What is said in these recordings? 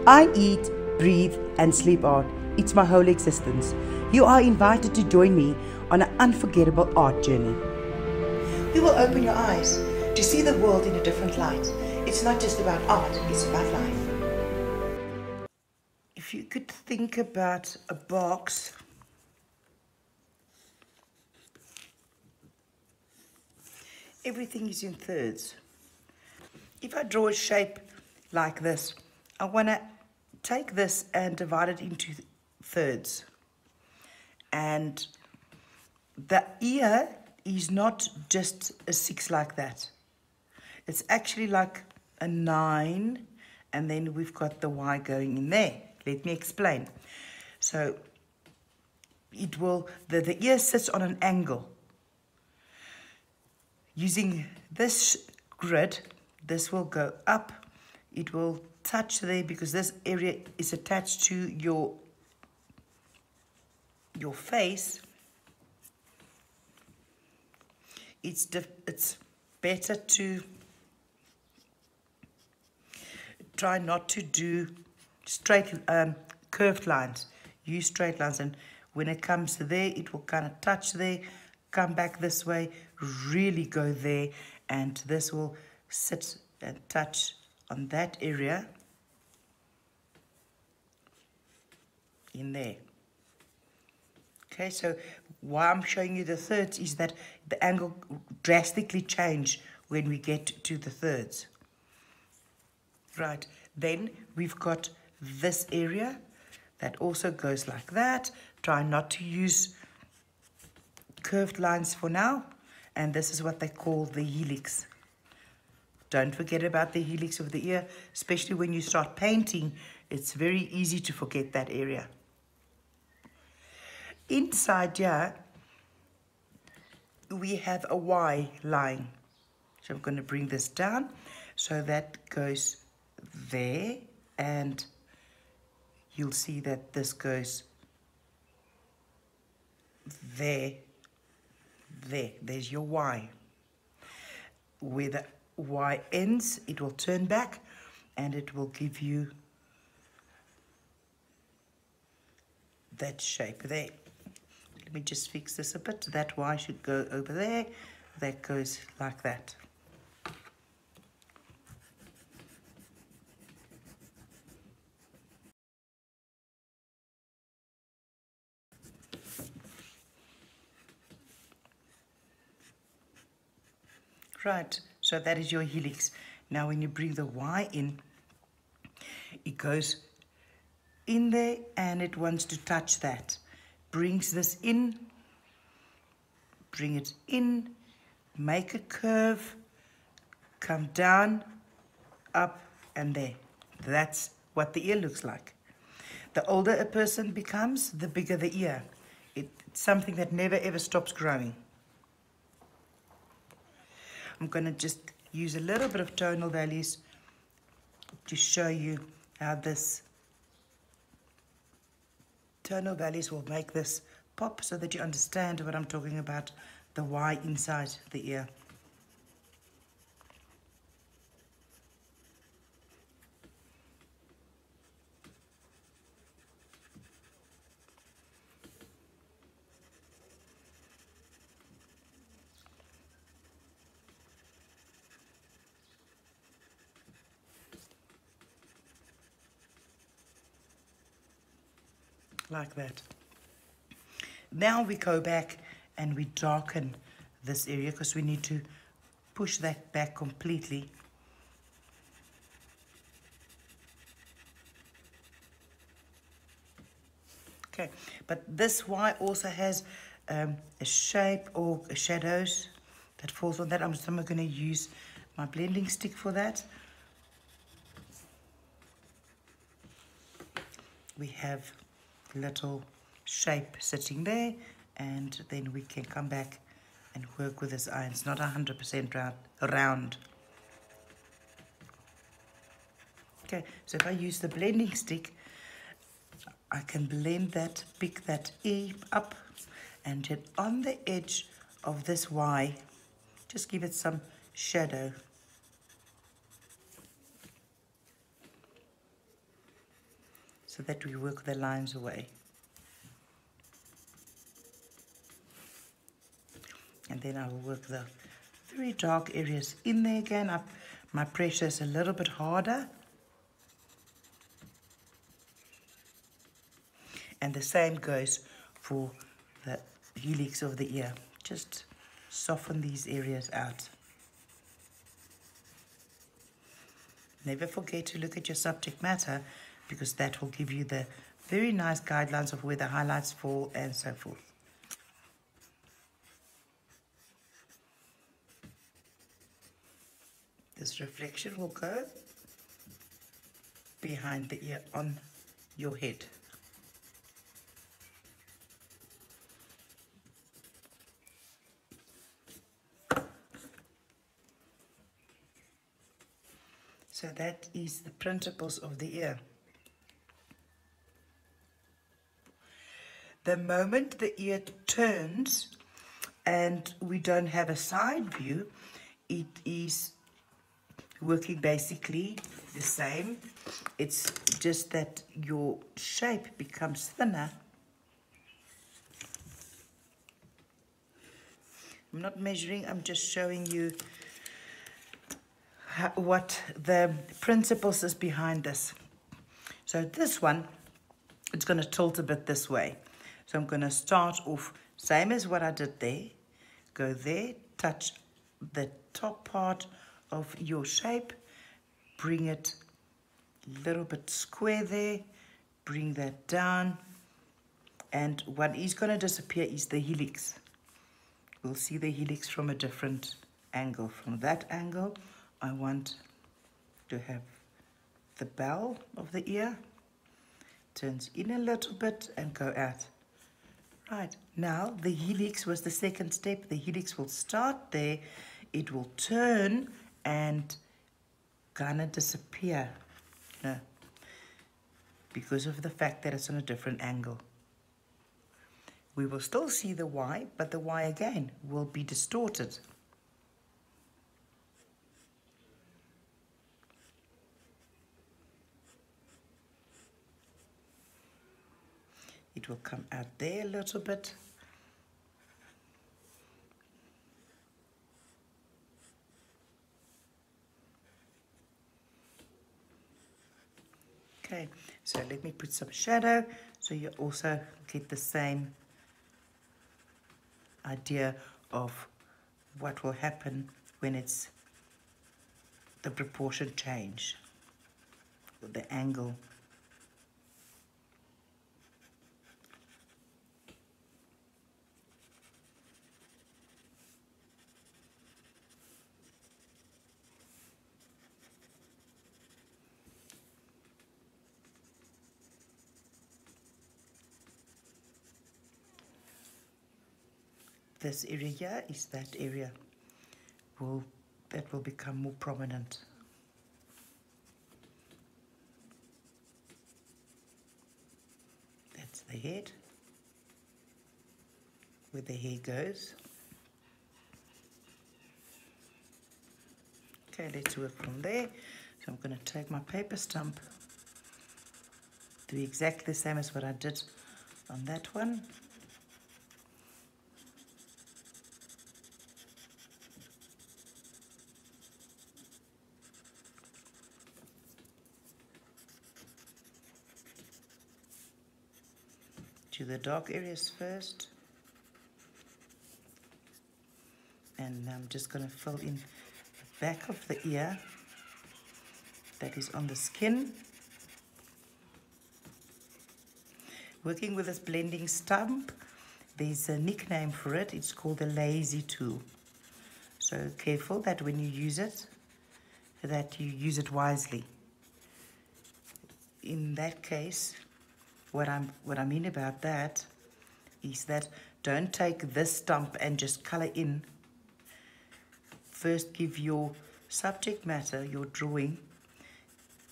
I eat, breathe, and sleep art. It's my whole existence. You are invited to join me on an unforgettable art journey. We will open your eyes to see the world in a different light. It's not just about art, it's about life. If you could think about a box, everything is in thirds. If I draw a shape like this, I want to take this and divide it into thirds. And the ear is not just a 6 like that. It's actually like a 9, and then we've got the Y going in there. Let me explain. So it will, the ear sits on an angle. Using this grid, this will go up. It will touch there because this area is attached to your face. It's better to try not to do straight curved lines. Use straight lines, and when it comes there, it will kind of touch there, come back this way, really go there, and this will sit and touch on that area in there. Okay, so why I'm showing you the thirds is that the angle drastically change when we get to the thirds. Right, then we've got this area that also goes like that. Try not to use curved lines for now, and this is what they call the helix. Don't forget about the helix of the ear, especially when you start painting. It's very easy to forget that area. Inside here, we have a Y line. So I'm going to bring this down. So that goes there, and you'll see that this goes there. There's your Y. Where the Y ends, it will turn back, and it will give you that shape there. Let me just fix this a bit. That Y should go over there. That goes like that. Right, so that is your helix. Now when you bring the Y in, it goes in there and it wants to touch that. Brings this in, bring it in, make a curve, come down, up, and there. That's what the ear looks like. The older a person becomes, the bigger the ear. It's something that never ever stops growing. I'm going to just use a little bit of tonal values to show you how this tonal values will make this pop, so that you understand what I'm talking about, the Y inside the ear. Like that. Now we go back and we darken this area because we need to push that back completely. Okay, but this Y also has a shape or shadows that falls on that. I'm going to use my blending stick for that. We have little shape sitting there, and then we can come back and work with this eye. It's not 100% round. Okay, so if I use the blending stick, I can blend that, pick that E up, and then on the edge of this Y, just give it some shadow. so that we work the lines away. And then I will work the very dark areas in there again. My pressure is a little bit harder. And the same goes for the helix of the ear. Just soften these areas out. Never forget to look at your subject matter, because that will give you the very nice guidelines of where the highlights fall and so forth. This reflection will go behind the ear on your head. So that is the principles of the ear. The moment the ear turns and we don't have a side view, it is working basically the same. It's just that your shape becomes thinner. I'm not measuring, I'm just showing you what the principles is behind this. So this one, it's going to tilt a bit this way. So I'm going to start off same as what I did there. Go there, touch the top part of your shape, bring it a little bit square there, bring that down, and what is going to disappear is the helix. We'll see the helix from a different angle. From that angle, I want to have the bell of the ear, turns in a little bit and go out. Right, now the helix was the second step. The helix will start there, it will turn and kind of disappear, because of the fact that it's on a different angle. We will still see the Y, but the Y again will be distorted. It will come out there a little bit. Okay, so let me put some shadow so you also get the same idea of what will happen when it's the proportion change, the angle. This area here is that area that will become more prominent. That's the head, where the hair goes. Okay, let's work from there. So I'm going to take my paper stump, do exactly the same as what I did on that one. Do the dark areas first, and I'm just going to fill in the back of the ear that is on the skin. Working with this blending stump, there's a nickname for it. It's called the lazy tool. So careful that when you use it, that you use it wisely. In that case, what I mean about that is that don't take this stump and just color in. First give your subject matter, your drawing,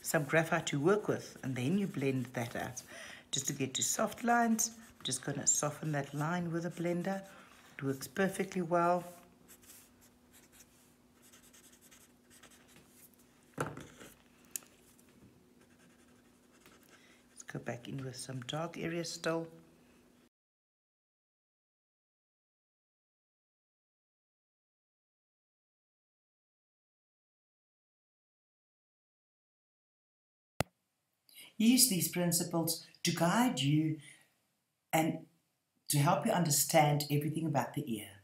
some graphite to work with, and then you blend that out. Just to get to soft lines, I'm just going to soften that line with a blender. It works perfectly well. Go back in with some dark areas still. Use these principles to guide you and to help you understand everything about the ear.